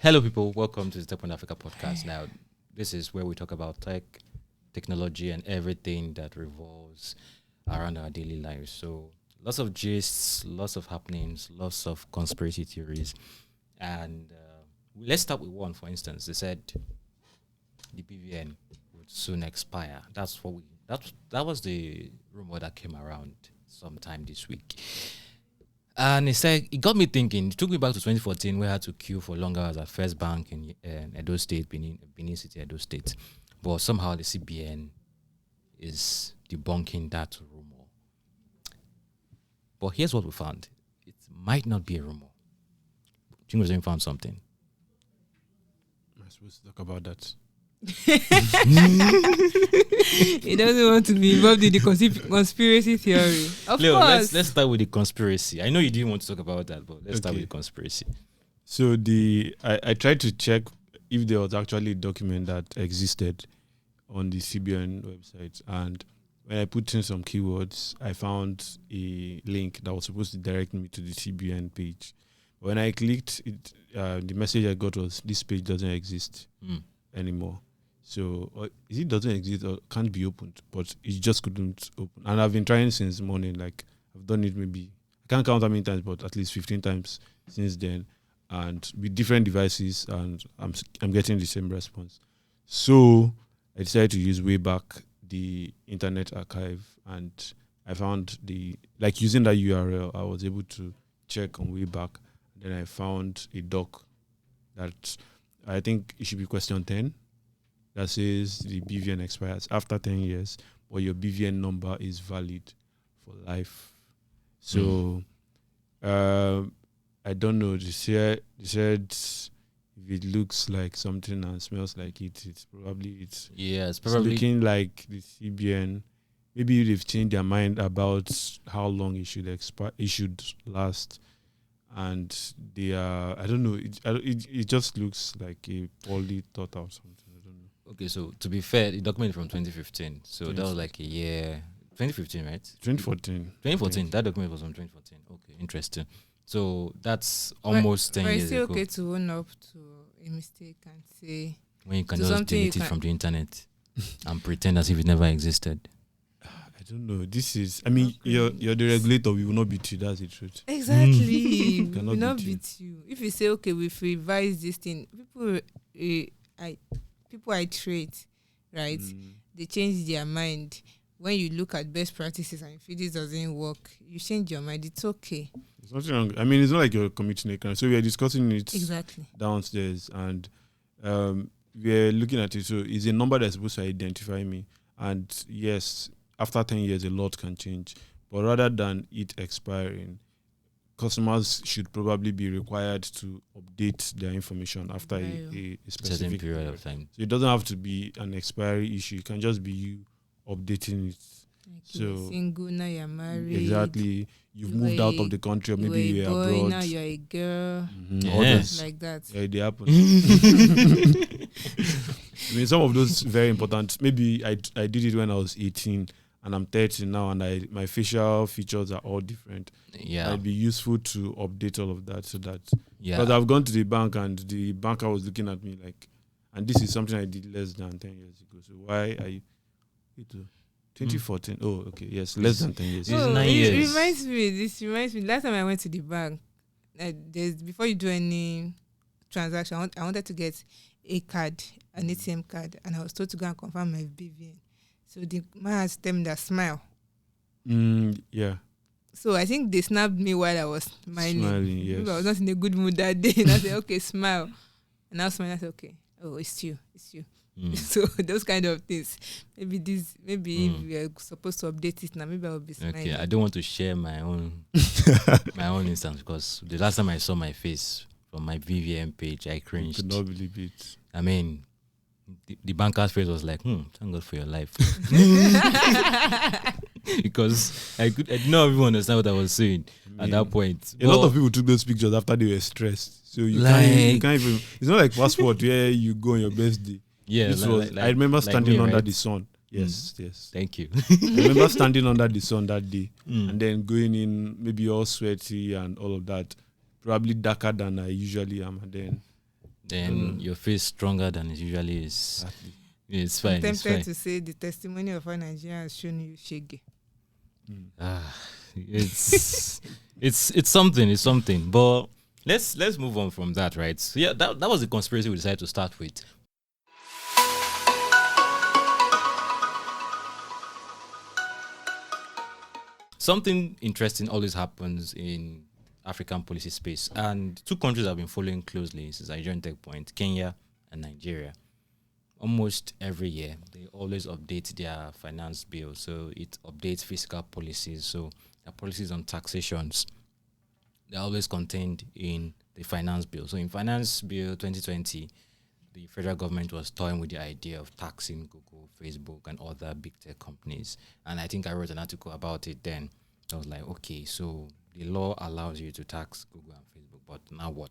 Hello, people. Welcome to the Techpoint Africa Podcast. Now, this is where we talk about tech, technology, and everything that revolves around our daily lives. So, lots of gists, lots of happenings, lots of conspiracy theories. And let's start with one, for instance. They said the BVN would soon expire. That was the rumor that came around sometime this week. And it got me thinking. It took me back to 2014, where I had to queue for long hours at First Bank in Edo State, Benin City, Edo State. But somehow the CBN is debunking that rumor. But here's what we found. It might not be a rumor. Jingo's found something. Am I supposed to talk about that? He doesn't want to be involved in the conspiracy theory. Of Leo, course. let's start with the conspiracy. I know you didn't want to talk about that, but let's start with the conspiracy. So I tried to check if there was actually a document that existed on the CBN website, and when I put in some keywords, I found a link that was supposed to direct me to the CBN page. When I clicked it, the message I got was, this page doesn't exist anymore. So it doesn't exist or can't be opened, but it just couldn't open. And I've been trying since morning. Like, I've done it maybe, I can't count how many times, but at least 15 times since then, and with different devices, and I'm getting the same response. So I decided to use Wayback, the Internet Archive, and I found using that URL, I was able to check on Wayback. Then I found a doc that I think it should be question 10 that says the BVN expires after 10 years, but your BVN number is valid for life. So I don't know. They said if it looks like something and smells like it's probably looking like the CBN. Maybe they've changed their mind about how long it should expire. It should last. And they are, I don't know, it just looks like a poorly thought out something. I don't know. Okay, so to be fair, the document is from 2015. So that was like a year. 2015, right? 2014. 2014. That document was from 2014. Okay, interesting. So that's almost 10 years But it's still ago. okay to own up to a mistake and say... When you can So just something delete you it from the internet and pretend as if it never existed. I don't know. This is, I mean, you're the regulator. We will not beat you. That's the truth. Exactly. We Cannot will not beat you. beat you. If you say, okay, we've revised this thing, people iterate, right? They change their mind. When you look at best practices and if this doesn't work, you change your mind. It's okay. There's nothing wrong. I mean, it's not like you're committing a crime. So we are discussing it Exactly. downstairs, and we're looking at it. So it's a number that's supposed to identify me. And yes, after 10 years, a lot can change. But rather than it expiring, customers should probably be required to update their information after a specific period of time. So it doesn't have to be an expiry issue. It can just be you updating it. Like So you're single, now you're married. exactly, you've You moved were out a- of the country, or You maybe were you're a boy, abroad. now you're a girl. All Yeah. those- Like that. yeah, they happen. I mean, some of those very important. Maybe I did it when I was 18, and I'm 30 now, and my facial features are all different. Yeah. It'd be useful to update all of that, so that Yeah. because I've gone to the bank and the banker was looking at me like, and this is something I did less than 10 years ago. So why are you? 2014. Oh, okay. Yes, less than 10 years. This is 9 years. This reminds me. Last time I went to the bank, before you do any transaction, I wanted to get a card, an ATM card, and I was told to go and confirm my BVN. So the man has told me that smile. Yeah. So I think they snapped me while I was smiling. Yes. Maybe I was not in a good mood that day. And I said, okay, smile. And I was smiling. I said, okay. Oh, it's you. So those kind of things. Maybe if we are supposed to update it now, maybe I will be smiling. Okay, I don't want to share my own instance, because the last time I saw my face from my VVM page, I I cringed. could not believe it. I mean, the banker's face was like, thank God for your life. Because I did not even understand what I was saying at that point. A lot of people took those pictures after they were stressed. So you can't even. It's not like passport where you go on your best day. Yeah, I remember standing under right? the sun. Yes. Thank you. I remember standing under the sun that day and then going in, maybe all sweaty and all of that, probably darker than I usually am. And then then your face stronger than it usually is. Exactly. It's fine. I'm It's tempted fine. to say the testimony of a Nigerian has shown you shege. It's something. It's something. But let's move on from that, right? So yeah, that was the conspiracy we decided to start with. Something interesting always happens in African policy space, and two countries I've been following closely since I joined Techpoint: Kenya and Nigeria. Almost every year, they always update their finance bill, so it updates fiscal policies. So the policies on taxations, they're always contained in the finance bill. So in finance bill 2020, the federal government was toying with the idea of taxing Google, Facebook, and other big tech companies. And I think I wrote an article about it then. I was like, okay, so the law allows you to tax Google and Facebook, but now what?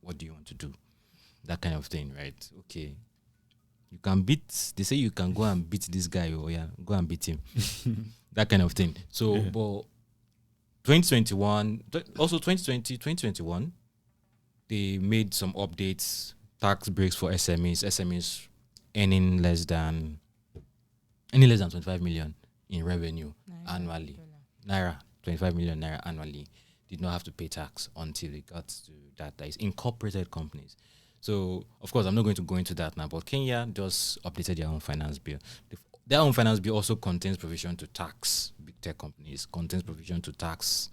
What do you want to do? That kind of thing, right? Okay. You can beat, they say you can go and beat this guy, oh yeah, go and beat him. That kind of thing. So, but 2021, also 2020, 2021, they made some updates, tax breaks for SMEs earning less than 25 million in revenue annually. Naira, 25 million naira annually, did not have to pay tax until it got to that is incorporated companies. So, of course, I'm not going to go into that now, but Kenya just updated their own finance bill. Their own finance bill also contains provision to tax big tech companies, contains provision to tax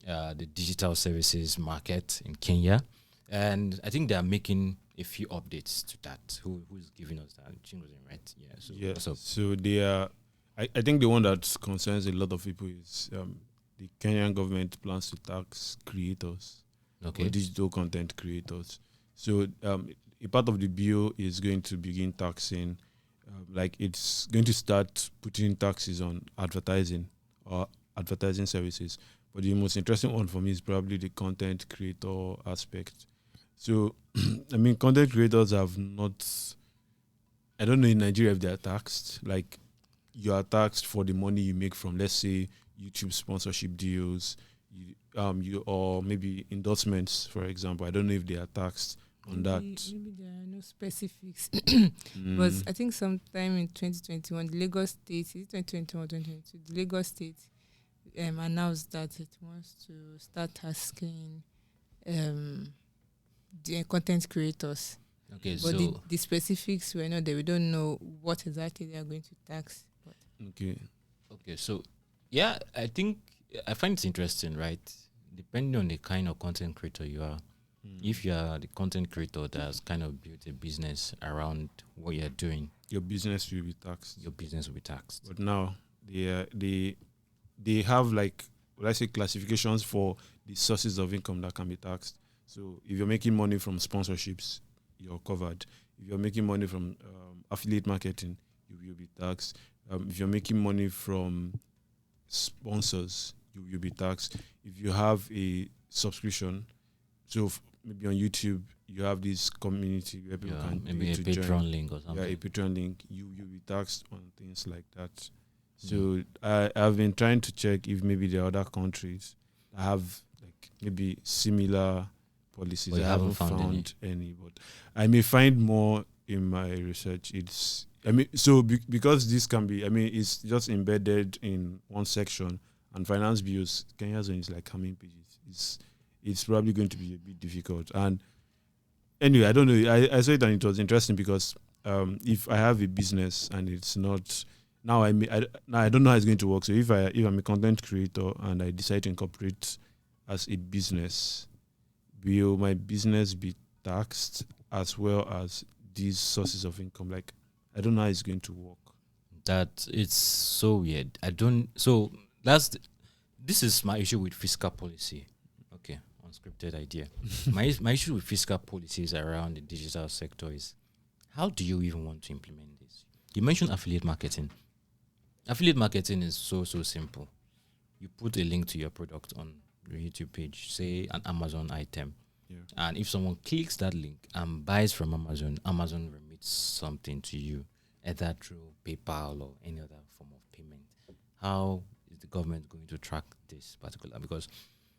the digital services market in Kenya. And I think they are making a few updates to that. Who's giving us that? Chingozi, right? Yeah. So, what's up? So they are, I think the one that concerns a lot of people is the Kenyan government plans to tax creators, or digital content creators. So a part of the bill is going to begin taxing, like it's going to start putting taxes on advertising or advertising services. But the most interesting one for me is probably the content creator aspect. So, I mean, content creators have not, I don't know in Nigeria if they are taxed. Like, you are taxed for the money you make from, let's say, YouTube sponsorship deals, you or maybe endorsements, for example. I don't know if they are taxed on that. Maybe there are no specifics. But I think sometime in 2021, the Lagos State, is it 2021 or 2022? The Lagos State announced that it wants to start tasking the content creators. Okay, but so the specifics were not there. We don't know what exactly they are going to tax. But Okay, so yeah, I think I find it interesting, right? Depending on the kind of content creator you are, if you are the content creator that has kind of built a business around what you're doing, your business will be taxed. Your business will be taxed. But now they have, like, let's say, classifications for the sources of income that can be taxed. So if you're making money from sponsorships, you're covered. If you're making money from affiliate marketing, you will be taxed. If you're making money from sponsors, you will be taxed. If you have a subscription, so maybe on YouTube, you have this community where people can maybe a Patreon link or something. Yeah, a Patreon link. You'll be taxed on things like that. So I've been trying to check if maybe there are other countries that have like maybe similar policies. But I haven't found any, but I may find more in my research. Because this can be, it's just embedded in one section, and finance bills, Kenya's one is like how many pages? It's probably going to be a bit difficult. And anyway, I don't know. I saw it and it was interesting because if I have a business and it's not now, I don't know how it's going to work. So if I'm a content creator and I decide to incorporate as a business, will my business be taxed as well as these sources of income? Like, I don't know how it's going to work. That it's so weird. This is my issue with fiscal policy. Okay, unscripted idea. my issue with fiscal policies around the digital sector is, how do you even want to implement this? You mentioned affiliate marketing. Affiliate marketing is so simple. You put a link to your product on your YouTube page, say an Amazon item. Yeah. And if someone clicks that link and buys from Amazon remits something to you, either through PayPal or any other form of payment. How is the government going to track this particular? Because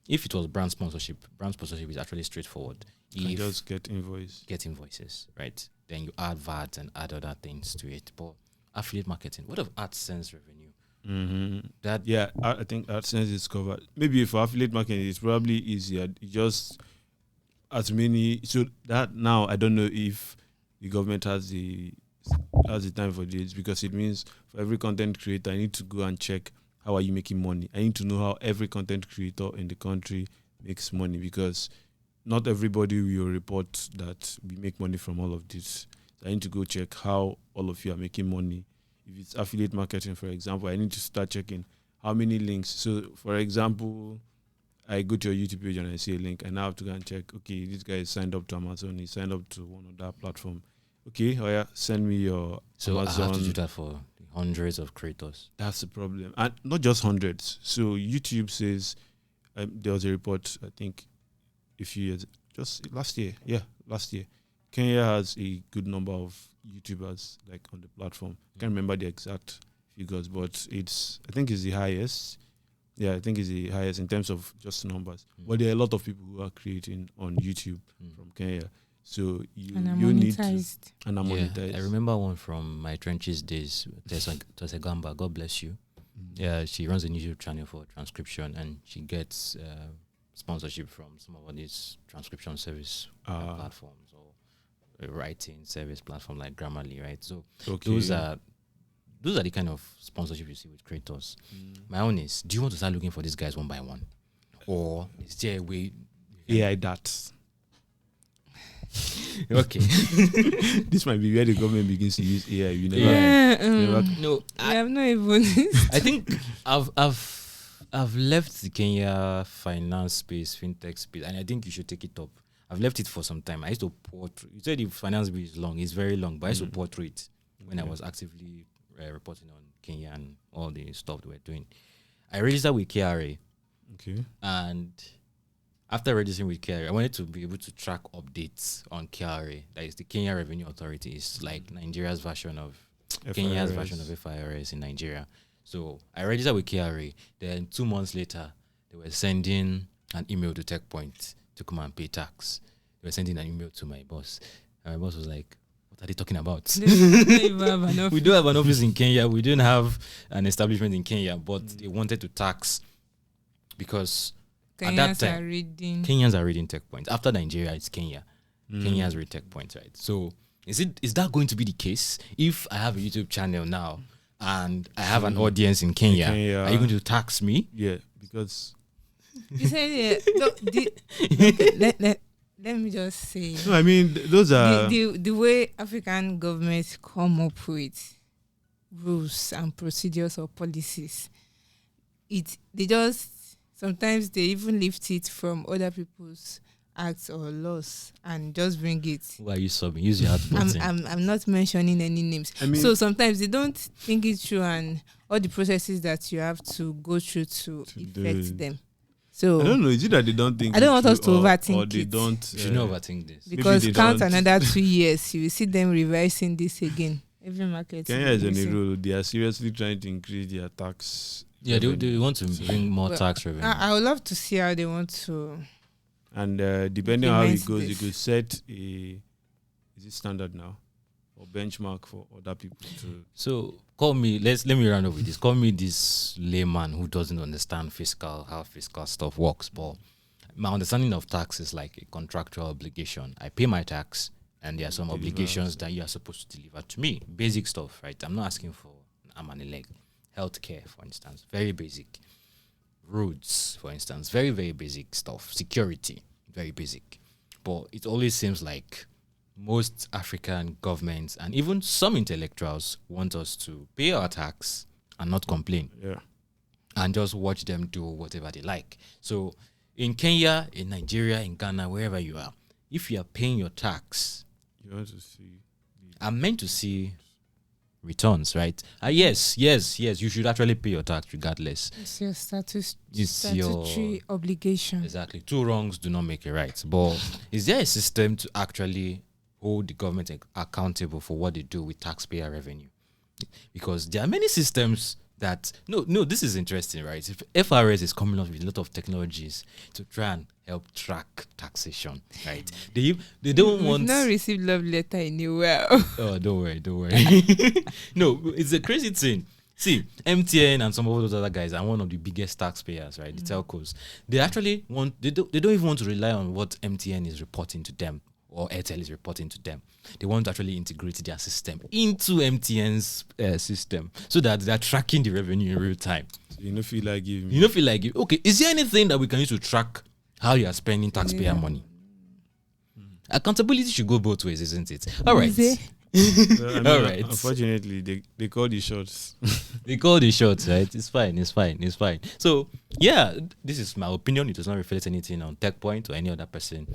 if it was brand sponsorship is actually straightforward. You just get invoices, right? Then you add VAT and add other things to it. But affiliate marketing, what of AdSense revenue? I think AdSense is covered. Maybe for affiliate marketing, it's probably easier. Just as many. So that now I don't know if the government has the time for this, because it means for every content creator, I need to go and check how are you making money. I need to know how every content creator in the country makes money, because not everybody will report that we make money from all of this. So I need to go check how all of you are making money. If it's affiliate marketing, for example, I need to start checking how many links. So, for example, I go to your YouTube page and I see a link, and I have to go and check, okay, this guy is signed up to Amazon, he signed up to one of that platform. Okay, send me your So Amazon. I have to do that for hundreds of creators. That's the problem. And not just hundreds. So YouTube says, there was a report, I think, a few years, just last year. Kenya has a good number of YouTubers like on the platform. Can't remember the exact figures, but I think it's the highest. Yeah, I think it's the highest in terms of just numbers. But there are a lot of people who are creating on YouTube from Kenya. So you need to, and are monetized. I remember one from my trenches days. There's a Gamba, God bless you. Yeah, she runs a YouTube channel for transcription, and she gets sponsorship from some of these transcription service platforms or a writing service platform like Grammarly, right? So those are the kind of sponsorship you see with creators. My own is, do you want to start looking for these guys one by one, or is there a way? AI that. Okay. This might be where the government begins to use AI. No, I have not even. I think I've left the Kenya finance space, fintech space, and I think you should take it up. I've left it for some time. I used to pour through. You said the finance bill is long. It's very long, but I used to pour through it when I was actively reporting on Kenya and all the stuff that we're doing. I registered with KRA. Okay. And after registering with KRA, I wanted to be able to track updates on KRA. That is the Kenya Revenue Authority. It's like Nigeria's version of Kenya's version of FIRS in Nigeria. So I registered with KRA. Then 2 months later, they were sending an email to Techpoint to come and pay tax. They were sending an email to my boss. And my boss was like, what are they talking about? We don't have an office in Kenya. We don't have an establishment in Kenya, but they wanted to tax because at that time, Kenyans are reading Techpoint. After Nigeria, it's Kenya. Kenyans read Techpoint, right? So is that going to be the case? If I have a YouTube channel now and I have an audience in Kenya, are you going to tax me? Yeah, because you said let me just say. No, I mean those are the way African governments come up with rules and procedures or policies. They just sometimes they even lift it from other people's acts or laws and just bring it. Why are you sobbing? Use your heart button. I'm not mentioning any names. I mean, so sometimes they don't think it through and all the processes that you have to go through to effect them. So I don't know. Is it that they don't think? I don't want us to overthink or they don't. You should not overthink this because count another 2 years, you will see them revising this again. Every market. Kenya is on a roll. They are seriously trying to increase their tax. Yeah, they want to bring more tax revenue. I would love to see how they want to. And depending on how it goes, you could set is it standard now or benchmark for other people to. So let me run over this. Call me this layman who doesn't understand how fiscal stuff works. But my understanding of tax is like a contractual obligation. I pay my tax, and there are some obligations that you are supposed to deliver to me. Basic stuff, right? I'm not asking for arm and a leg. Healthcare, for instance, very basic. Roads, for instance, very, very basic stuff. Security, very basic. But it always seems like most African governments and even some intellectuals want us to pay our tax and not complain. Yeah. And just watch them do whatever they like. So in Kenya, in Nigeria, in Ghana, wherever you are, if you are paying your tax, you want to see. I'm meant to see returns, right? Yes, you should actually pay your tax regardless. It's your statutory obligation. Exactly. 2 wrongs do not make a right. But is there a system to actually hold the government accountable for what they do with taxpayer revenue? Because there are many systems that no, this is interesting, right? If FRS is coming up with a lot of technologies to try and help track taxation, right? They don't want. We've not received love letter anywhere. Oh, don't worry. No, it's a crazy thing. See, MTN and some of those other guys are one of the biggest taxpayers, right? The telcos. They actually want. They don't even want to rely on what MTN is reporting to them or Airtel is reporting to them. They want to actually integrate their system into MTN's system so that they're tracking the revenue in real time. You don't feel like giving. You don't feel like okay. Is there anything that we can use to track how you are spending taxpayer money? Accountability should go both ways, isn't it? All right. All right. Unfortunately, they call the shots. They call the shots, right? It's fine. So, yeah, this is my opinion. It does not reflect anything on Techpoint or any other person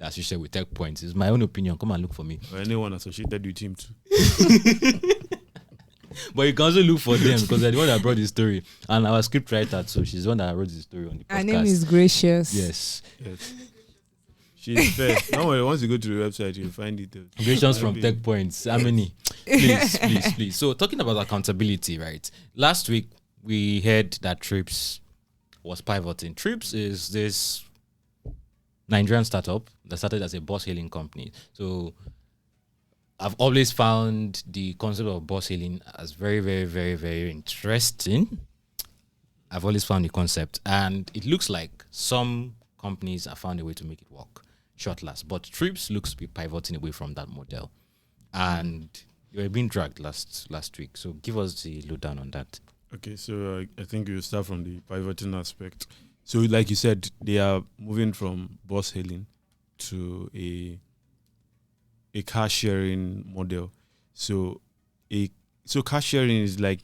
associated with Techpoint. It's my own opinion. Come and look for me. Or anyone associated with him too. But you can also look for them because they're the one that brought the story. And our script writer, so she's the one that wrote the story on the podcast. Her name is Gracious. Yes. She's fair. Don't worry, once you go to the website, you'll find it. Congratulations from Techpoint. How many? Please. So, talking about accountability, right? Last week, we heard that Treepz was pivoting. Treepz is this Nigerian startup that started as a bus hailing company. So, I've always found the concept of bus hailing as very, very, very, very interesting. I've always found the concept. And it looks like some companies have found a way to make it work. Short last, but Treepz looks to be pivoting away from that model, and you were being dragged last week. So give us the lowdown on that. Okay, so I think we'll start from the pivoting aspect. So, like you said, they are moving from bus hailing to a car sharing model. So car sharing is like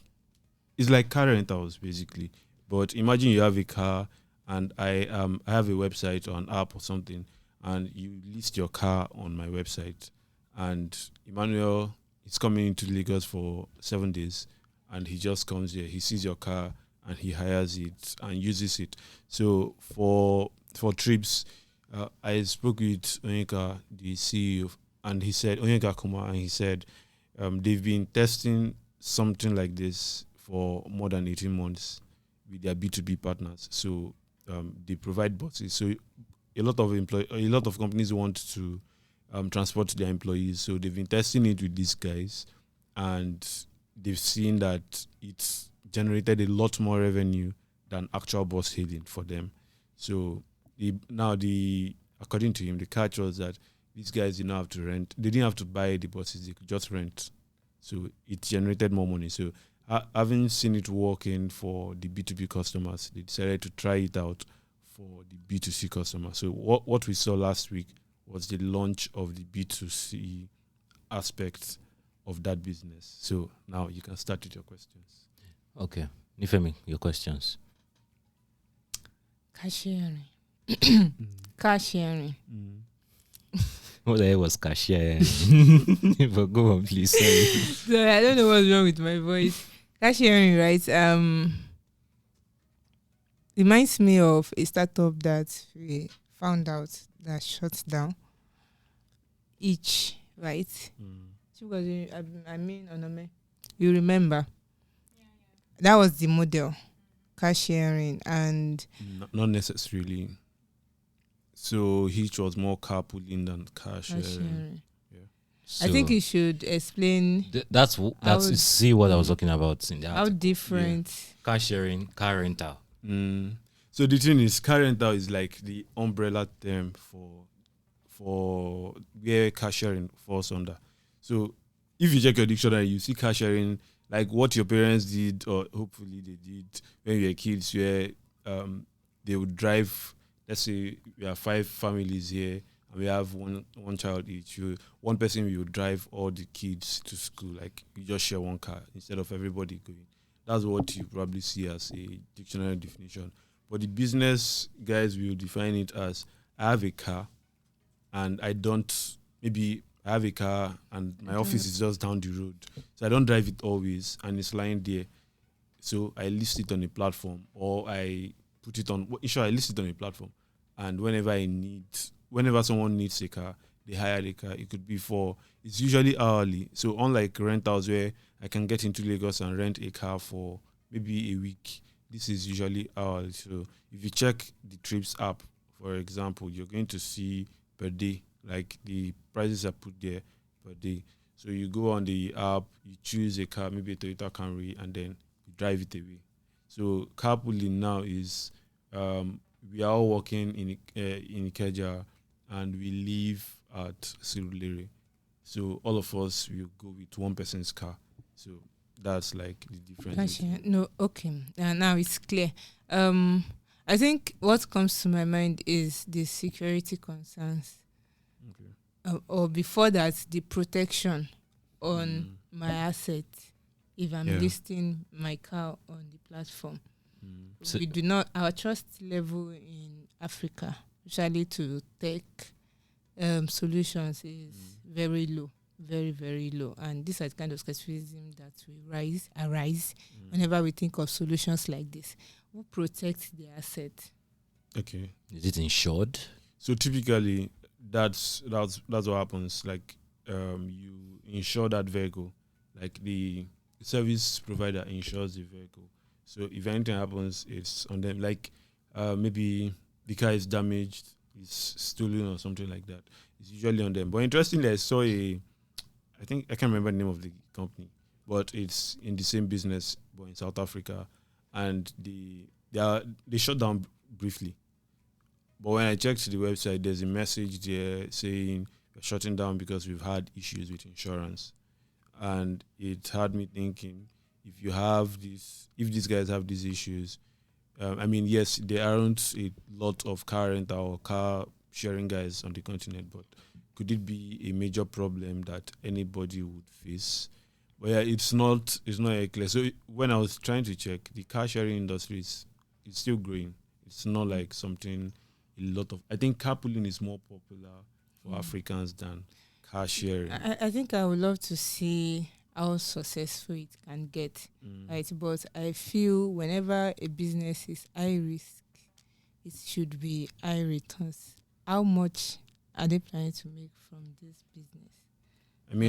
car rentals basically. But imagine you have a car, and I have a website or an app or something, and you list your car on my website, and Emmanuel is coming into Lagos for 7 days, and he just comes here, he sees your car, and he hires it and uses it. So for Treepz, I spoke with Onyeka, the CEO, and he said, Onyeka Kuma, and he said they've been testing something like this for more than 18 months with their B2B partners. So they provide buses. So a lot of companies want to transport their employees. So they've been testing it with these guys, and they've seen that it's generated a lot more revenue than actual bus hailing for them. So according to him, the catch was that these guys didn't have to rent. They didn't have to buy the buses. They could just rent. So it generated more money. So having seen it working for the B2B customers, they decided to try it out for the B2C customers. So what we saw last week was the launch of the B2C aspect of that business. So now you can start with your questions. Okay. Nifemi, your questions. Car sharing. Car sharing. What the hell was car sharing? But go on, please. Sorry. So I don't know what's wrong with my voice. Car sharing, right? Reminds me of a startup that we found out that shut down. Each, right? Because Onome, you remember? That was the model, car sharing, and not necessarily. So each was more carpooling than car sharing. Yeah. So I think you should explain. That's see what I was talking about in the how different car sharing, car rental. So the thing is, car rental is like the umbrella term for where car sharing falls under. So if you check your dictionary, you see car sharing like what your parents did, or hopefully they did when you were kids, where they would drive. Let's say we have 5 families here, and we have one child each. One person will drive all the kids to school. Like you just share one car instead of everybody going. That's what you probably see as a dictionary definition. But the business guys will define it as: I have a car, and I have a car, and my office is just down the road. So I don't drive it always, and it's lying there. So I list it on a platform, or I put it on. I list it on a platform, and whenever someone needs a car, they hire a car. It could be it's usually hourly. So unlike rentals where I can get into Lagos and rent a car for maybe a week. This is usually hourly. So if you check the Treepz app, for example, you're going to see per day, like the prices are put there per day. So you go on the app, you choose a car, maybe a Toyota Camry, and then you drive it away. So carpooling now is we are all working in Ikeja, and we live at Surulere. So all of us will go with one person's car. So that's like the difference. No, okay. Now it's clear. I think what comes to my mind is the security concerns. Okay. Or before that, the protection on my asset if I'm listing my car on the platform. So we do not, our trust level in Africa, especially to tech solutions, is very low, very, very low. And this is kind of skepticism that will arise whenever we think of solutions like this. Who protects the asset? Okay. Is it insured? So typically, that's what happens. Like, you insure that vehicle. Like the service provider insures the vehicle. So if anything happens, it's on them. Like, maybe the car is damaged, it's stolen or something like that. It's usually on them. But interestingly, I saw I can't remember the name of the company, but it's in the same business, but in South Africa, and they shut down briefly. But when I checked the website, there's a message there saying we're shutting down because we've had issues with insurance, and it had me thinking, if these guys have these issues, yes, there aren't a lot of car rental or car sharing guys on the continent, but could it be a major problem that anybody would face? But yeah, it's not clear. So when I was trying to check, the car sharing industry is still growing. It's not like something I think carpooling is more popular for Africans than car sharing. I think I would love to see how successful it can get, right? But I feel whenever a business is high risk, it should be high returns. How much are they planning to make from this business?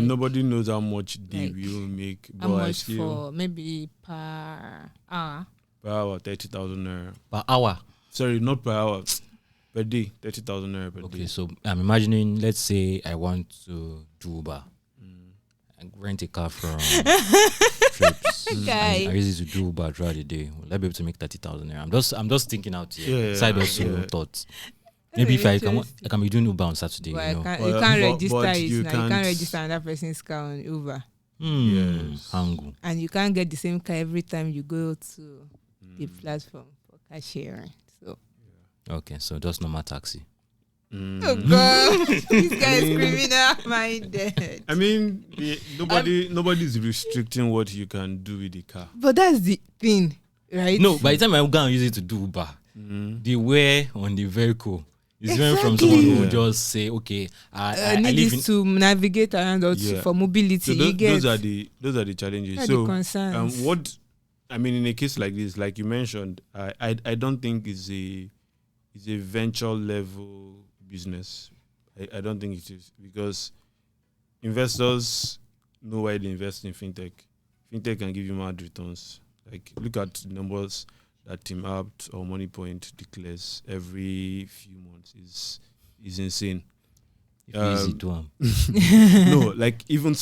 Nobody knows how much they will make. How much for maybe per hour? Per hour, 30,000 naira. Per hour? Sorry, not per hour. Per day, 30,000 naira per day. Okay, so I'm imagining, let's say I want to do Uber. I rent a car from Treepz. I use it to do Uber throughout the day. Will I be able to make 30,000 naira? I'm just thinking out here. Side hustle thoughts. Maybe if I can be doing Uber on Saturday. Well, you can't register it. You can't register another person's car on Uber. Yes. Angle. And you can't get the same car every time you go to the platform for car sharing. So okay, so just normal taxi. Oh God, this guy is criminal minded. Nobody's restricting what you can do with the car. But that's the thing, right? No, by the time I'm going to use it to do Uber, the wear on the vehicle is different from someone who will just say, okay, I need live this to navigate around or for mobility. So those are the challenges. So the concerns. In a case like this, like you mentioned, I don't think it's a venture level business. I don't think it is, because investors know why they invest in fintech. Fintech can give you mad returns. Like, look at the numbers that Team Apt or MoneyPoint declares every few months is insane. Easy to No, like even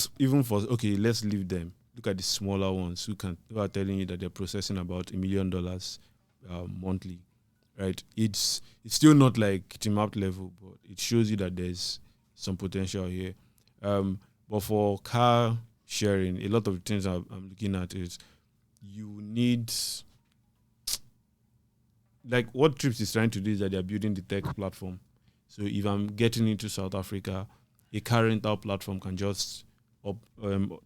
for let's leave them. Look at the smaller ones who are telling you that they're processing about $1 million monthly. Right, it's still not like Team Apt level, but it shows you that there's some potential here. But for car sharing, a lot of the things I'm looking at is you need, like what Treepz is trying to do is that they're building the tech platform. So if I'm getting into South Africa, a car rental platform can just upload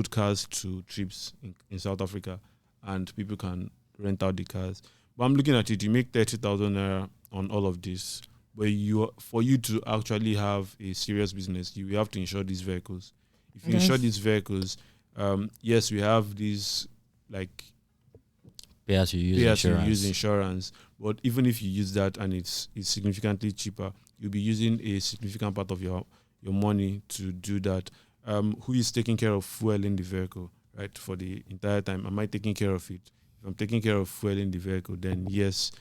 cars to Treepz in South Africa, and people can rent out the cars. But I'm looking at it, you make 30,000 naira on all of this. But for you to actually have a serious business, you have to insure these vehicles. If you insure these vehicles, yes, we have these like pay as you use insurance. But even if you use that and it's significantly cheaper, you'll be using a significant part of your money to do that. Who is taking care of fuel in the vehicle, right, for the entire time? Am I taking care of it? If I'm taking care of fueling the vehicle, then yes,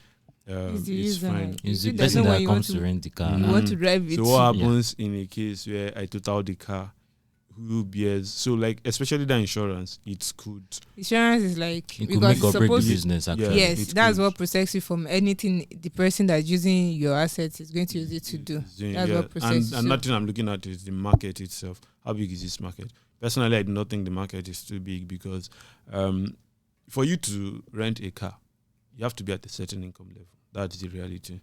it's fine. It's the person that comes to rent the car. You want to drive it. So what happens in a case where I total the car? Who bears? So like, especially the insurance, it could. Insurance is like, it could make or break the business. Actually, yes, that's what protects you from anything the person that's using your assets is going to use it to do. That's what protects you. And nothing I'm looking at is the market itself. How big is this market? Personally, I do not think the market is too big because for you to rent a car, you have to be at a certain income level. That's the reality.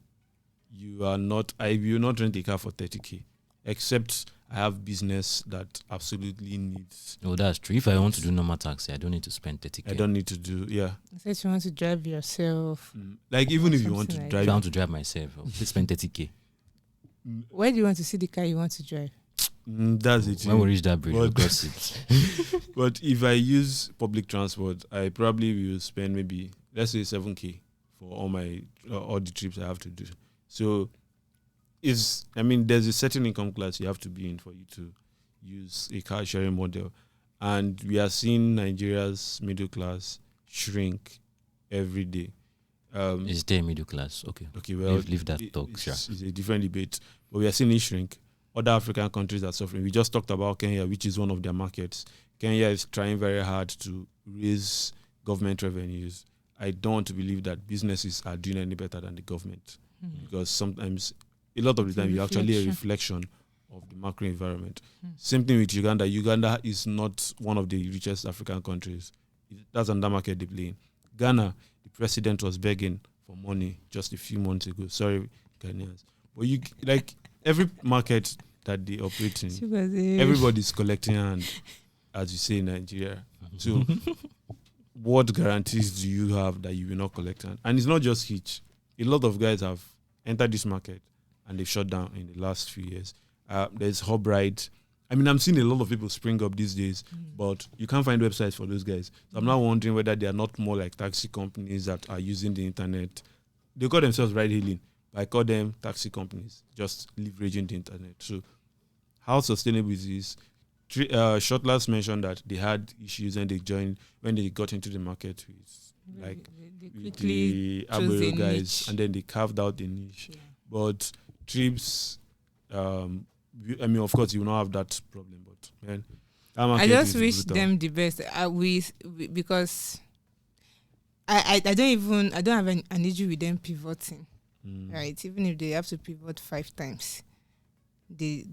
You are not. I will not rent a car for 30K, except I have business that absolutely needs. Oh, that's true. If I want to do normal taxi, I don't need to spend 30K. I don't need to do, I said you want to drive yourself. Like, even if you want to like drive. If I want to drive myself, I'll spend 30K. Where do you want to see the car you want to drive? That's it. When we reach that bridge, we'll cross it. But if I use public transport, I probably will spend maybe, let's say 7K for all the trips I have to do. So, there's a certain income class you have to be in for you to use a car sharing model. And we are seeing Nigeria's middle class shrink every day. Is there middle class? Okay, well, leave that talk. It's a different debate. But we are seeing it shrink. Other African countries are suffering. We just talked about Kenya, which is one of their markets. Kenya is trying very hard to raise government revenues. I don't want to believe that businesses are doing any better than the government. Because sometimes, a lot of the time, you're actually a reflection of the macro environment. Same thing with Uganda. Uganda is not one of the richest African countries. That's another market they play in. Ghana, the president was begging for money just a few months ago. Sorry, Ghanaians. But every market that they operate in, everybody's collecting hand, as you say in Nigeria. So what guarantees do you have that you will not collect hand? And it's not just Hitch. A lot of guys have entered this market and they've shut down in the last few years. There's Hubride. I'm seeing a lot of people spring up these days, but you can't find websites for those guys. So I'm now wondering whether they are not more like taxi companies that are using the internet. They call themselves ride-hailing, but I call them taxi companies, just leveraging the internet. So how sustainable is this? Shortlast mentioned that they had issues when they got into the market with the Abero guys, and then they carved out the niche. Yeah. But Treepz, of course, you will not have that problem. But man, I just wish them the best. Because I don't have an issue with them pivoting, right? Even if they have to pivot 5 times, they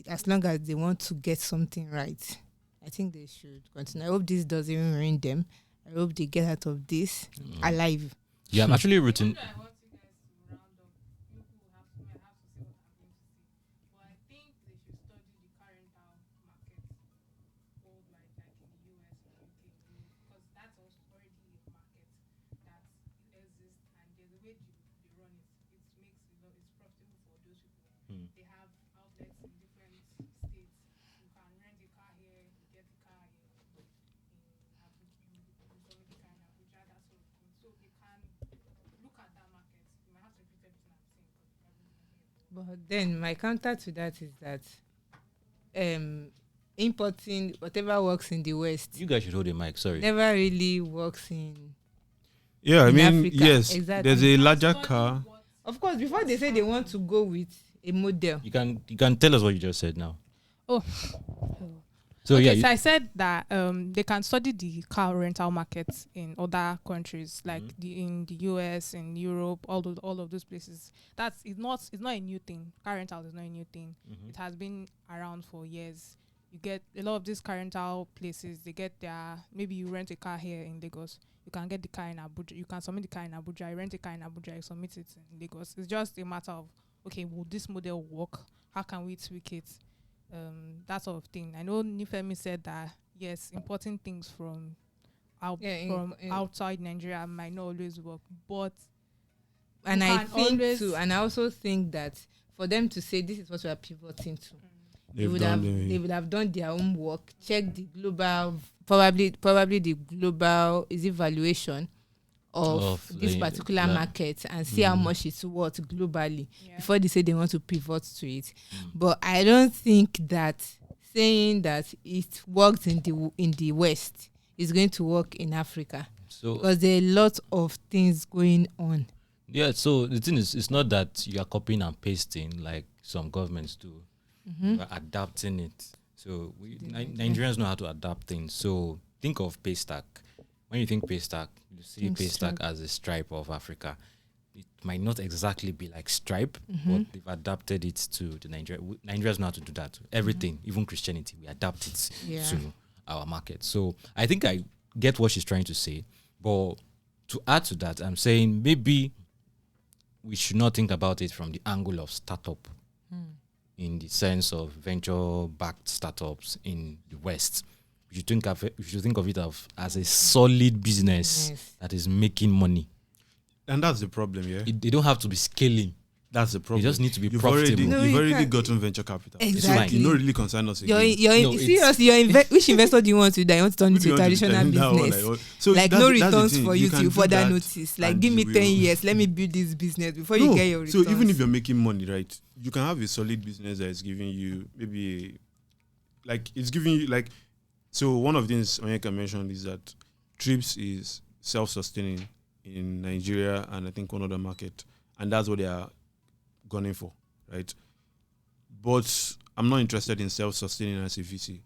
as long as they want to get something right, I think they should continue. I hope this doesn't even ruin them. I hope they get out of this alive. Yeah, I'm actually rooting. But then my counter to that is that importing whatever works in the West. You guys should hold the mic, sorry. Never really works in Africa. Yes, exactly. There's a larger car. Of course, before they say they want to go with a model. You can tell us what you just said now. Oh. So okay, so I said that they can study the car rental markets in other countries, like in the US, in Europe, all of those places. It's not a new thing. Car rental is not a new thing. It has been around for years. You get a lot of these car rental places. They get maybe you rent a car here in Lagos. You can get the car in Abuja. You can submit the car in Abuja. You rent a car in Abuja. You submit it in Lagos. It's just a matter of, okay, will this model work? How can we tweak it? That sort of thing. I know Nifemi said that yes, importing things from outside Nigeria might not always work, but I also think that for them to say this is what we are pivoting to, they would have done their own work, check the global, probably the global evaluation of this particular market and see how much it's worth globally before they say they want to pivot to it. But I don't think that saying that it works in the West is going to work in Africa So because there are a lot of things going on. yeah, so the thing is, it's not that you are copying and pasting like some governments do. You are adapting it. So Nigerians know how to adapt things. So think of Paystack. When you think Paystack, you see Paystack as a Stripe of Africa. It might not exactly be like Stripe, but they've adapted it to the Nigeria. Nigerians know how to do that. Everything, even Christianity, we adapt it to our market. So I think I get what she's trying to say. But to add to that, I'm saying maybe we should not think about it from the angle of startup in the sense of venture-backed startups in the West. You think of it as a solid business that is making money. And that's the problem, yeah? They don't have to be scaling. That's the problem. They just need to be profitable. You've already gotten venture capital. Exactly. You don't really concern us again. Which investor do you want to do? You want to turn into a traditional business? So like that's no the returns thing. for you can to do further that notice. Like and give me you 10 will. years. Let me build this business before you get your returns. So even if you're making money, right, you can have a solid business that is giving you maybe it's giving you like. So one of the things Onyeka mentioned is that Treepz is self-sustaining in Nigeria and I think one other market, and that's what they are gunning for, right? But I'm not interested in self-sustaining as a VC.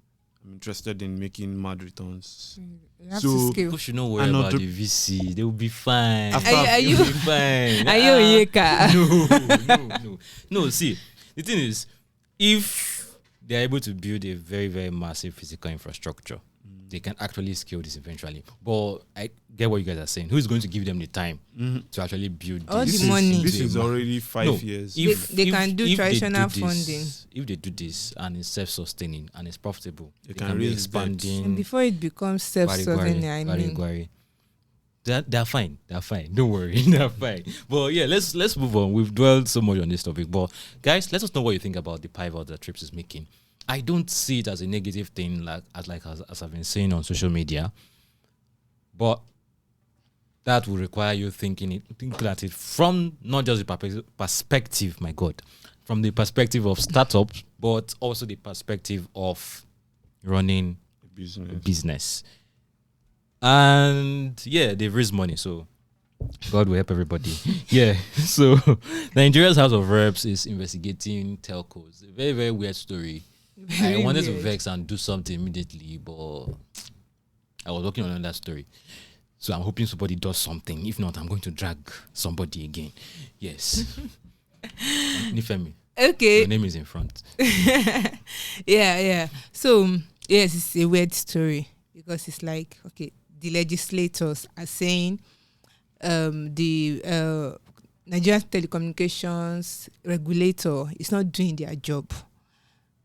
I'm interested in making mad returns. You have to scale. People should not worry about the VC. They will be fine. Are you They'll be fine. Are you Onyeka? No. See, the thing is, if they're able to build a very, very massive physical infrastructure, they can actually scale this eventually. But I get what you guys are saying. Who's going to give them the time to actually build all this? the money? This is already 5 years. They can do traditional funding. If they do this and it's self-sustaining and it's profitable, They can can be raise expanding. And before it becomes self-sustaining, They're fine. Don't worry, they're fine. But yeah, let's move on. We've dwelled so much on this topic. But guys, let us know what you think about the pivot that Treepz is making. I don't see it as a negative thing, as I've been saying on social media. But that will require you thinking at it from not just the perspective, my God, from the perspective of startups, but also the perspective of running a business. And yeah, they've raised money, so God will help everybody. Yeah, so Nigeria's House of Reps is investigating telcos. A very, very weird story. I wanted to vex and do something immediately, but I was working on another story. So I'm hoping somebody does something. If not, I'm going to drag somebody again. Yes. Nifemi. Okay. Your name is in front. Yeah. So, yes, it's a weird story because it's like, okay, the legislators are saying the Nigerian telecommunications regulator is not doing their job.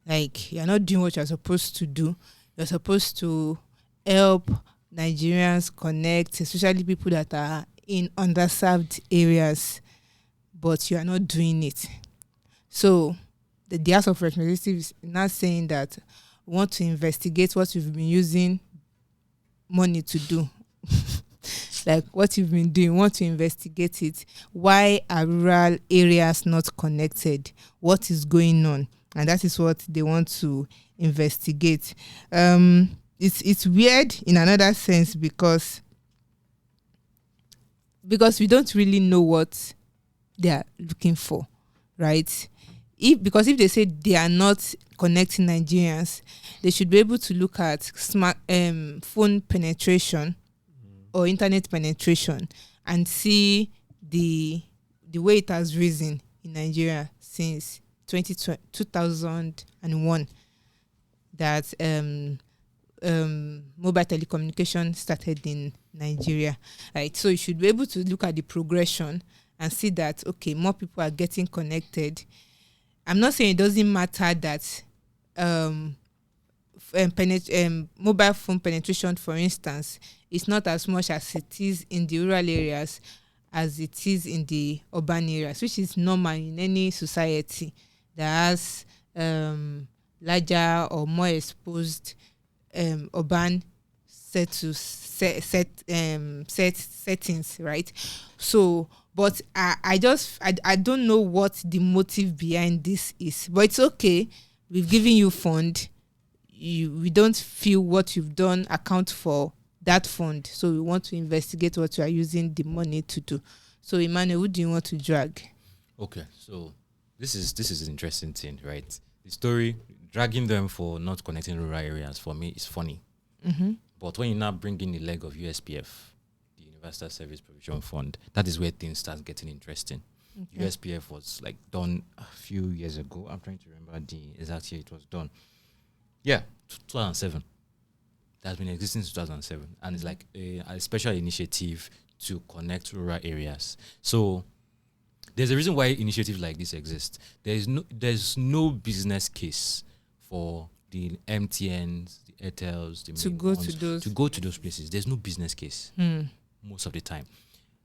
Like, you're not doing what you're supposed to do. You're supposed to help Nigerians connect, especially people that are in underserved areas, but you are not doing it. So the House of Representatives is now saying that we want to investigate what you've been using money to do. Like what you've been doing, we want to investigate it. Why are rural areas not connected? What is going on? And that is what they want to investigate. It's weird in another sense because we don't really know what they are looking for, right? Because if they say they are not connecting Nigerians, they should be able to look at smart phone penetration or internet penetration and see the way it has risen in Nigeria since 2001 that mobile telecommunication started in Nigeria, right? So you should be able to look at the progression and see that, okay, more people are getting connected. I'm not saying it doesn't matter that mobile phone penetration, for instance, is not as much as it is in the rural areas as it is in the urban areas, which is normal in any society that has larger or more exposed urban settings, right? So, but I don't know what the motive behind this is, but it's okay. We've given you fund. We don't feel what you've done account for that fund. So we want to investigate what you are using the money to do. So Emmanuel, who do you want to drag? Okay, so this is an interesting thing, right? The story dragging them for not connecting rural areas for me is funny. Mm-hmm. But when you now bring in the leg of USPF, the Universal Service Provision Fund, that is where things start getting interesting. Okay. USPF was like done a few years ago. I'm trying to remember the exact year it was done. Yeah, 2007. It has been existing since 2007, and it's like a special initiative to connect rural areas. So there's a reason why initiatives like this exist. There's no business case for the MTNs, the Airtels, the To main go ones to those places. There's no business case most of the time.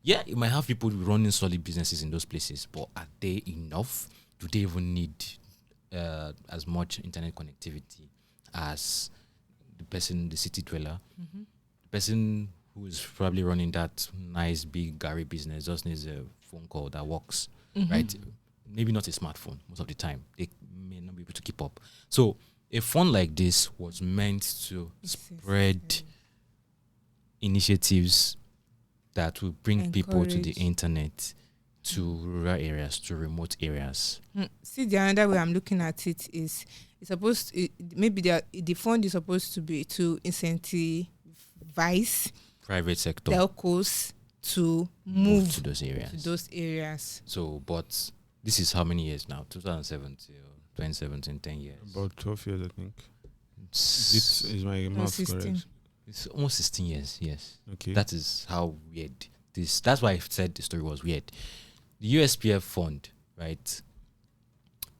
Yeah, you might have people running solid businesses in those places, but are they enough? Do they even need as much internet connectivity as the city dweller? Mm-hmm. The person who is probably running that nice big Gary business just needs a phone call that works, right? Maybe not a smartphone most of the time. They may not be able to keep up. So a fund like this was meant to spread initiatives that will bring people to the internet, to rural areas, to remote areas. See, the another way I'm looking at it is it's supposed to, maybe the fund is supposed to be to incentivize Private sector telcos to move to those areas. So, but this is how many years now? 2007 till 2017, 10 years. About 12 years, I think. It's, Is my math 16. correct? it's almost 16 years, yes. Okay. That is how weird this. That's why I said the story was weird. The USPF fund, right?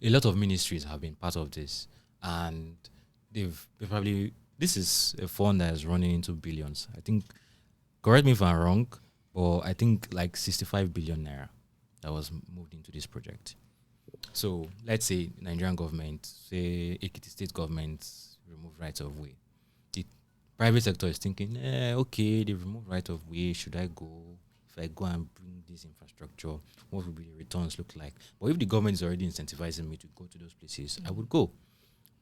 A lot of ministries have been part of this, and they've probably. This is a fund that is running into billions. I think. Correct me if I'm wrong, but I think like 65 billion naira that was moved into this project. So let's say Nigerian government, say Ekiti state government, remove right of way. The private sector is thinking, okay, they remove right of way. Should I go? If I go and bring this infrastructure, what will be the returns look like? But if the government is already incentivizing me to go to those places, I would go.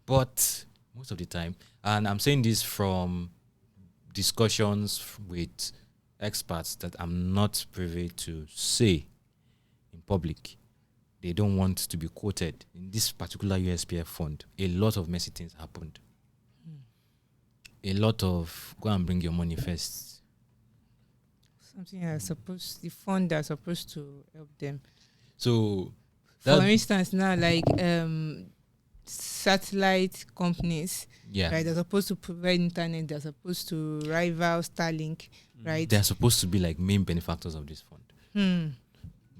But most of the time, and I'm saying this from discussions with experts that I'm not privy to say in public, they don't want to be quoted. In this particular USPF fund, a lot of messy things happened. A lot of go and bring your money first. Something the fund that's supposed to help them. So, for instance, now like satellite companies, yeah, right? They're supposed to provide internet. They're supposed to rival Starlink, right? They're supposed to be like main benefactors of this fund.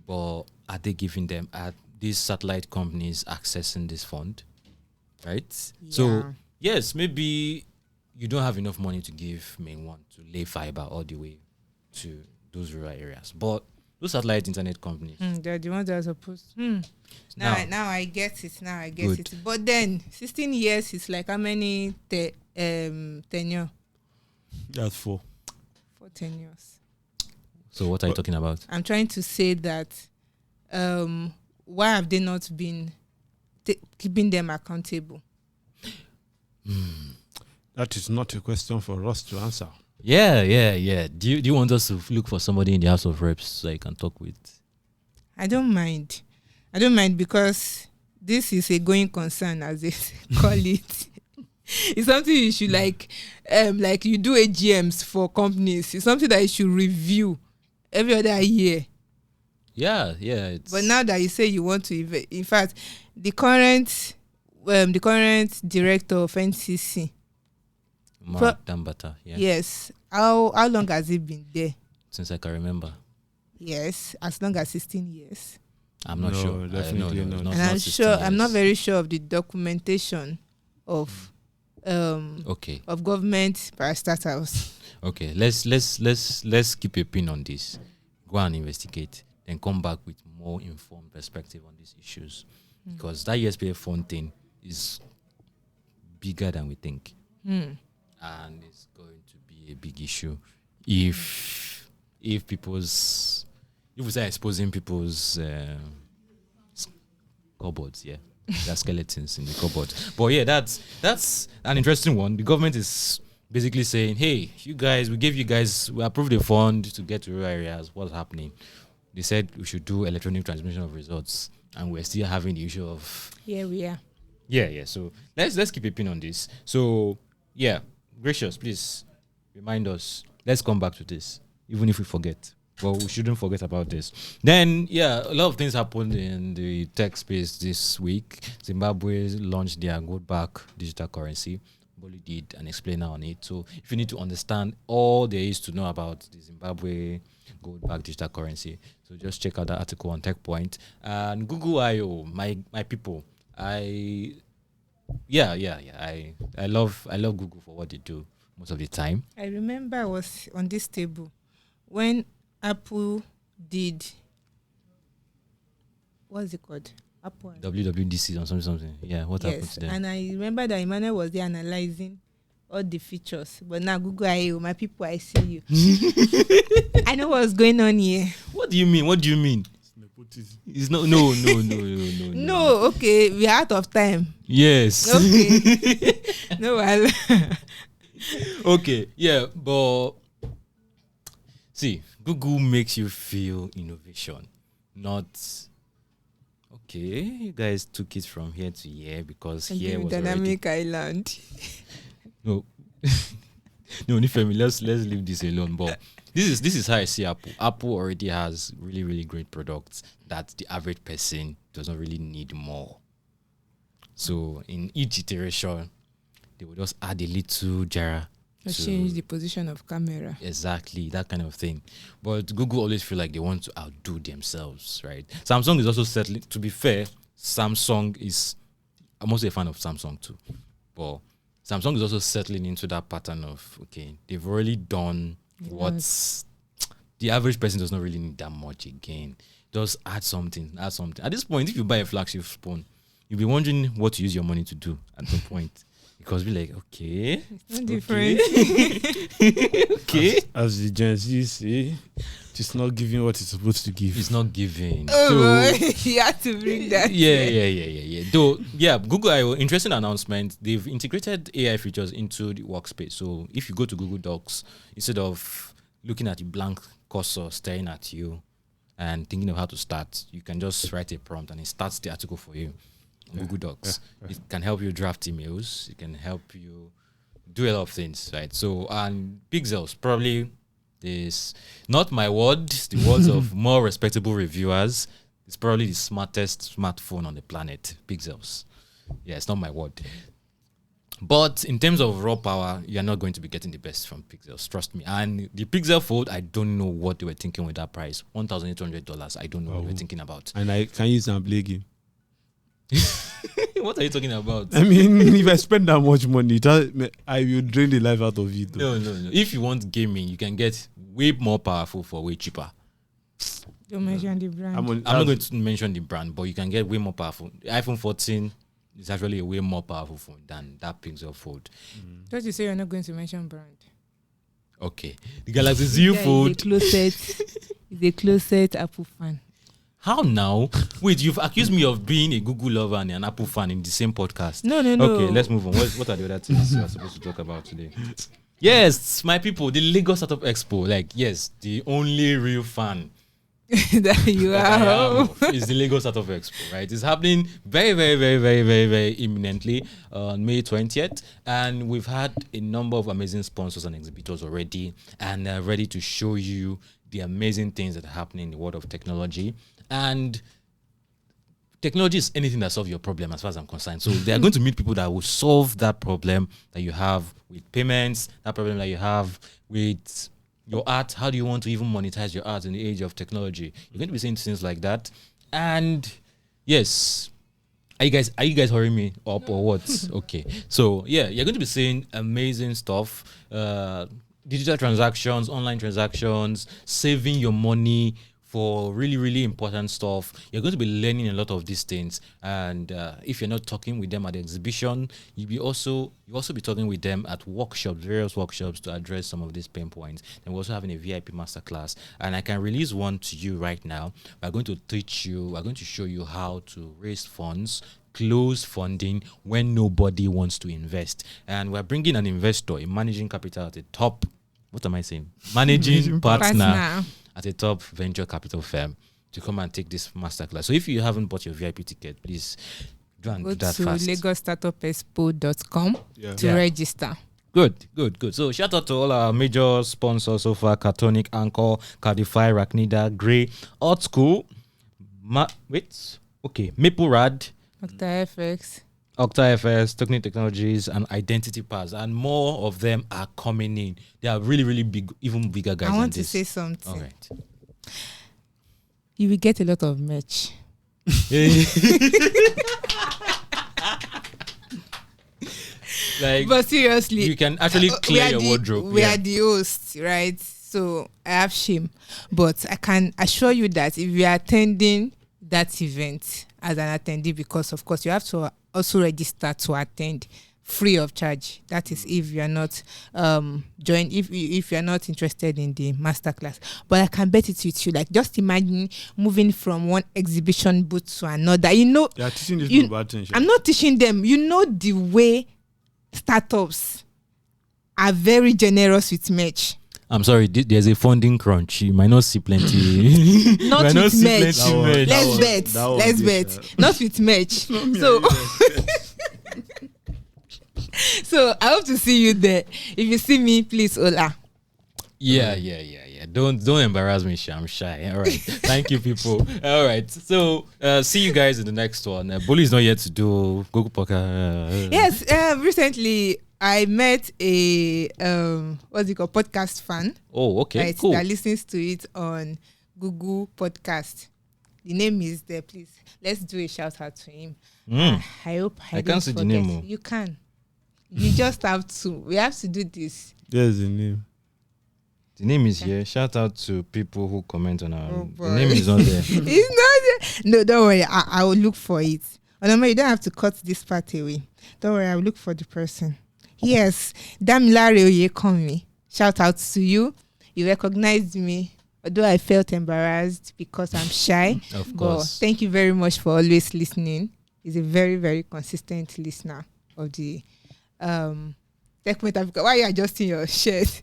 But are they giving them? Are these satellite companies accessing this fund? Right. Yeah. So yes, maybe you don't have enough money to give main one to lay fiber all the way to those rural areas, but those satellite internet companies, they're the ones that are supposed. Now I get it. Now I get Good. it. But then 16 years is like how many tenure? That's 4. 4 tenures. So what are you talking about? I'm trying to say that why have they not been keeping them accountable? That is not a question for us to answer. Yeah. Do you want us to look for somebody in the House of Reps so I can talk with? I don't mind because this is a going concern, as they call it. It's something you should like you do AGMs for companies. It's something that you should review every other year. Yeah. But now that you say you want to, in fact, the current director of NCC, Dambata, yeah. yes. How long has he been there? Since I can remember. Yes, as long as 16 years. I'm not sure. Definitely no, not. And I'm sure I'm not very sure of the documentation of of government parastatals. Okay, let's keep a pin on this. Go and investigate, then come back with more informed perspective on these issues, because that USPF fund thing is bigger than we think, and it's going to be a big issue if we start exposing people's cupboards, yeah. There are skeletons in the cupboard. But yeah, that's an interesting one. The government is basically saying, hey, you guys, we approved the fund to get to rural areas. What's happening? They said we should do electronic transmission of results, and we're still having the issue of Here we are. yeah. So let's keep a pin on this. So yeah, Gracious, please remind us. Let's come back to this, even if we forget. Well, we shouldn't forget about this. Then, yeah, a lot of things happened in the tech space this week. Zimbabwe launched their gold-back digital currency. Boli did an explainer on it. So if you need to understand all there is to know about the Zimbabwe gold-back digital currency, so just check out that article on Techpoint. And Google I/O, my people, I love Google for what they do most of the time. I remember I was on this table when Apple did, what's it called? Apple. WWDC or something. Yeah, what happened to them? And I remember that Emmanuel was there analyzing all the features. But now Google I/O, my people, I see you. I know what's going on here. What do you mean? It's nepotism. It's not. No. No, okay, we're out of time. Yes. Okay. No, well. Okay. Yeah, but see, Google makes you feel innovation, not. Okay, you guys took it from here to here because here was Dynamic Island. No, Nifemi, let's leave this alone. But this is how I see Apple. Apple already has really, really great products that the average person does not really need more. So in each iteration, they will just add a little jar. Change the position of camera. Exactly, that kind of thing. But Google always feel like they want to outdo themselves, right? Samsung is also settling. To be fair, Samsung is. I'm also a fan of Samsung too, but Samsung is also settling into that pattern of okay, they've already done what's the average person does not really need that much again. Just add something. At this point, if you buy a flagship phone, you'll be wondering what to use your money to do at some point. Because we're like, okay. It's not different. Okay. As the Gen Z say, it's not giving what it's supposed to give. It's not giving. Oh, you have to bring that. Yeah. Though, yeah, Google I/O, interesting announcement. They've integrated AI features into the workspace. So if you go to Google Docs, instead of looking at the blank cursor staring at you and thinking of how to start, you can just write a prompt and it starts the article for you. Google Docs. Yeah. It can help you draft emails. It can help you do a lot of things, right? So, and Pixels probably is not my word, the words of more respectable reviewers. It's probably the smartest smartphone on the planet, Pixels. Yeah, it's not my word. But in terms of raw power, you're not going to be getting the best from Pixels, trust me. And the Pixel Fold, I don't know what they were thinking with that price. $1,800. I don't know what they were thinking about. And I can use and play game. What are you talking about? I mean, if I spend that much money, I will drain the life out of it. No. If you want gaming, you can get way more powerful for way cheaper. Don't mention the brand. I'm not going to mention the brand, but you can get way more powerful. The iPhone 14 is actually a way more powerful phone than that Pixel Fold. Don't you say you're not going to mention brand? Okay. The Galaxy Z Fold. Is a closet Apple fan. How now? Wait, you've accused me of being a Google lover and an Apple fan in the same podcast. No. Okay, let's move on. What are the other things we are supposed to talk about today? Yes, my people, the Lagos Startup Expo. Like, yes, the only real fan that you are is the Lagos Startup Expo, right? It's happening very imminently on May 20th. And we've had a number of amazing sponsors and exhibitors already and ready to show you the amazing things that are happening in the world of technology. And technology is anything that solves your problem as far as I'm concerned. So they are going to meet people that will solve that problem that you have with payments, that problem that you have with your art. How do you want to even monetize your art in the age of technology? You're going to be saying things like that. And yes, are you guys hurrying me up or what? Okay. So yeah, you're going to be saying amazing stuff. Digital transactions, online transactions, saving your money for really, really important stuff. You're going to be learning a lot of these things. And if you're not talking with them at the exhibition, you also be talking with them at workshops, various workshops to address some of these pain points. And we're also having a VIP masterclass. And I can release one to you right now. We're going to show you how to raise funds close funding when nobody wants to invest. And we're bringing an investor, a managing capital at the top. What am I saying? Managing partner at a top venture capital firm to come and take this masterclass. So if you haven't bought your VIP ticket, please go and do that fast. Go to LagosStartupExpo.com to register. Good. So shout out to all our major sponsors so far: Cartonic, Anchor, Cardify, Raknida, Grey, Art School, Maple Rad, Octa FS, Technic Technologies, and Identity Pass, and more of them are coming in. They are really, really big, even bigger guys. I want than to say something. All right. You will get a lot of merch. But seriously, you can actually clear your wardrobe. We are the hosts, right? So I have shame, but I can assure you that if you are attending that event as an attendee, because of course you have to also register to attend free of charge. That is if you are not if you are not interested in the masterclass. But I can bet it with you. Like, just imagine moving from one exhibition booth to another. You know, they are teaching this global attention. I'm not teaching them. You know the way startups are very generous with merch. I'm sorry, there's a funding crunch. You might not see plenty. Not with merch. Let's bet. Not with merch. So I hope to see you there. If you see me, please hola. Yeah. Don't embarrass me, I'm shy. All right. Thank you, people. All right. So see you guys in the next one. Bully is not yet to do Google Podcast. Yes. Recently I met a podcast fan. Oh, okay. Right, cool. that listens to it on Google Podcast. The name is there. Please, let's do a shout out to him. I hope I can't see the name. You can. You just have to. We have to do this. There's the name. The name is here. Shout out to people who comment on our. The name is not there. It's not there. No, don't worry. I will look for it. You don't have to cut this part away. Don't worry. I will look for the person. Yes, Damilare Oyekanmi. Shout out to you. You recognized me, although I felt embarrassed because I'm shy. Of course. But thank you very much for always listening. He's a very, very consistent listener of the Techpoint Africa. Why are you adjusting your shirt?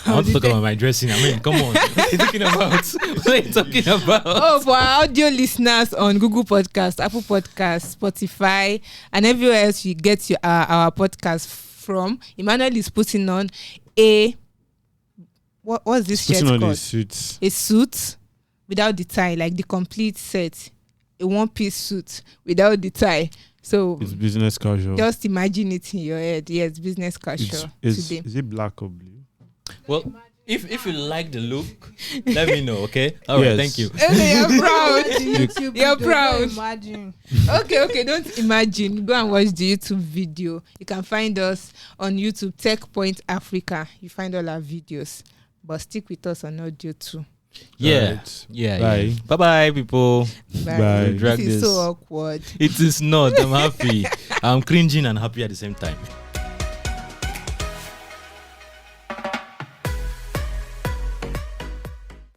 I want to talk about my dressing. I mean, come on. What are you talking about? What are you talking about? Oh, for our audio listeners on Google Podcast, Apple Podcast, Spotify, and everywhere else you get our podcast from, Emmanuel is putting on what's this shirt called? A suit without the tie, like the complete set. A one-piece suit without the tie. So it's business casual. Just imagine it in your head. Yes, business casual. Is it black or blue? Well, if you like the look, let me know, okay? All right, thank you. Okay, you're proud. You're proud. Imagine. Okay, don't imagine. Go and watch the YouTube video. You can find us on YouTube, Techpoint Africa. You find all our videos. But stick with us on audio too. Yeah. Right. Yeah. Bye, people. Bye. This is so awkward. It is not. I'm happy. I'm cringing and happy at the same time.